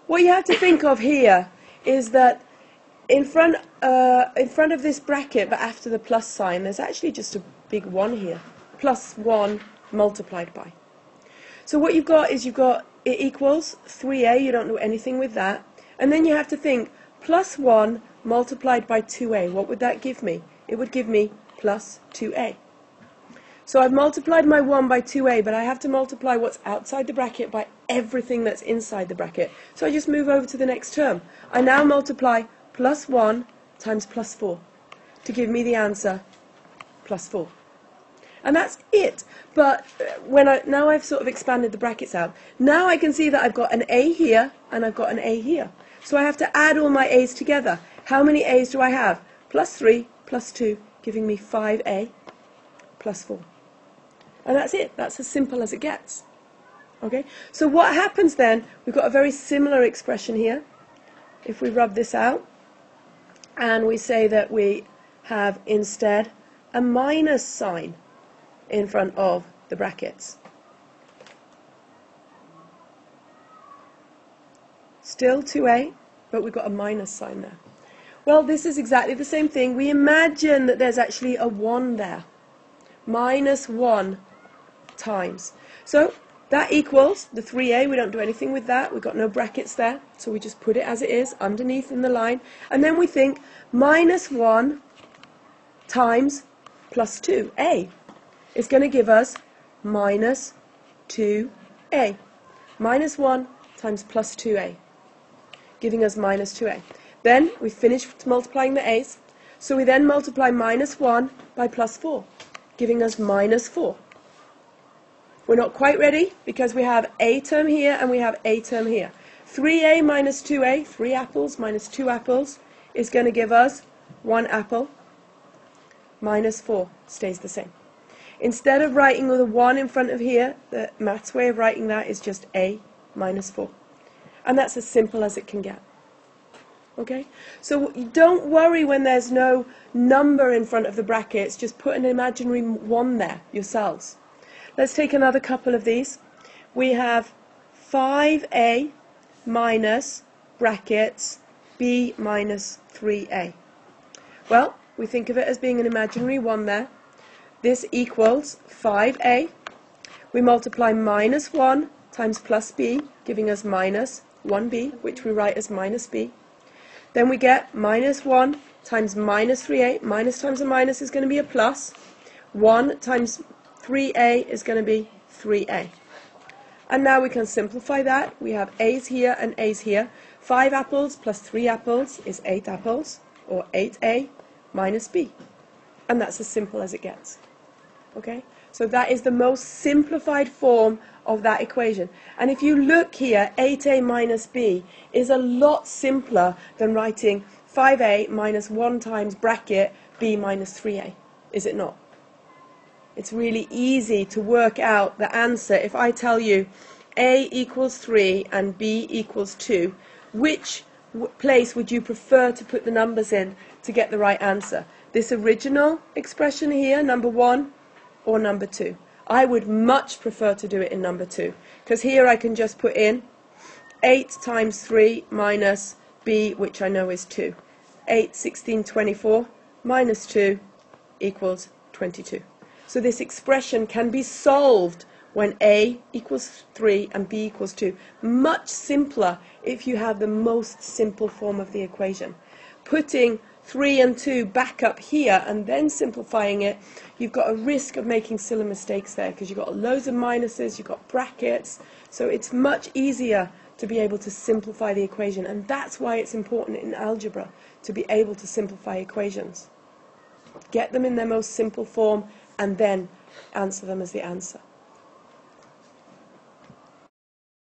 what you have to think of here is that in front of this bracket, but after the plus sign, there's actually just a big 1 here. Plus 1 multiplied by. So what you've got is it equals 3a, you don't do anything with that. And then you have to think, plus 1 multiplied by 2a, what would that give me? It would give me plus 2a. So I've multiplied my 1 by 2a, but I have to multiply what's outside the bracket by everything that's inside the bracket. So I just move over to the next term. I now multiply plus 1 times plus 4 to give me the answer plus 4. And that's it. But now I've sort of expanded the brackets out. Now I can see that I've got an a here and I've got an a here. So I have to add all my a's together. How many a's do I have? Plus 3 plus 2, giving me 5a plus 4. And that's it. That's as simple as it gets. Okay? So what happens then, we've got a very similar expression here. If we rub this out, and we say that we have instead a minus sign in front of the brackets. Still 2a, but we've got a minus sign there. Well, this is exactly the same thing. We imagine that there's actually a 1 there. Minus 1 times. So that equals the 3a. We don't do anything with that. We've got no brackets there. So we just put it as it is underneath in the line. And then we think minus 1 times plus 2a is going to give us minus 2a. Minus 1 times plus 2a, giving us minus 2a. Then we finish multiplying the a's. So we then multiply minus 1 by plus 4, giving us minus 4. We're not quite ready because we have a term here and we have a term here. 3a minus 2a, 3 apples minus 2 apples, is going to give us 1 apple. Minus 4 stays the same. Instead of writing with a 1 in front of here, the maths way of writing that is just a minus 4. And that's as simple as it can get. Okay? So don't worry when there's no number in front of the brackets, just put an imaginary 1 there yourselves. Let's take another couple of these. We have 5a minus brackets b minus 3a. Well, we think of it as being an imaginary 1 there. This equals 5a. We multiply minus 1 times plus b, giving us minus 1b, which we write as minus b. Then we get minus 1 times minus 3a. Minus times a minus is going to be a plus. 1 times 3a is going to be 3a. And now we can simplify that. We have a's here and a's here. 5 apples plus 3 apples is 8 apples, or 8a minus b. And that's as simple as it gets. Okay? So that is the most simplified form of that equation. And if you look here, 8a minus b is a lot simpler than writing 5a minus 1 times bracket b minus 3a. Is it not? It's really easy to work out the answer. If I tell you a equals 3 and b equals 2, which place would you prefer to put the numbers in to get the right answer? This original expression here, number 1, or number 2? I would much prefer to do it in number 2, because here I can just put in 8 times 3 minus b, which I know is 2. 8, 16, 24 minus 2 equals 22. So this expression can be solved when a equals 3 and b equals 2. Much simpler if you have the most simple form of the equation. Putting 3 and 2 back up here and then simplifying it, you've got a risk of making silly mistakes there because you've got loads of minuses, you've got brackets, so it's much easier to be able to simplify the equation, and that's why it's important in algebra to be able to simplify equations. Get them in their most simple form and then answer them as the answer.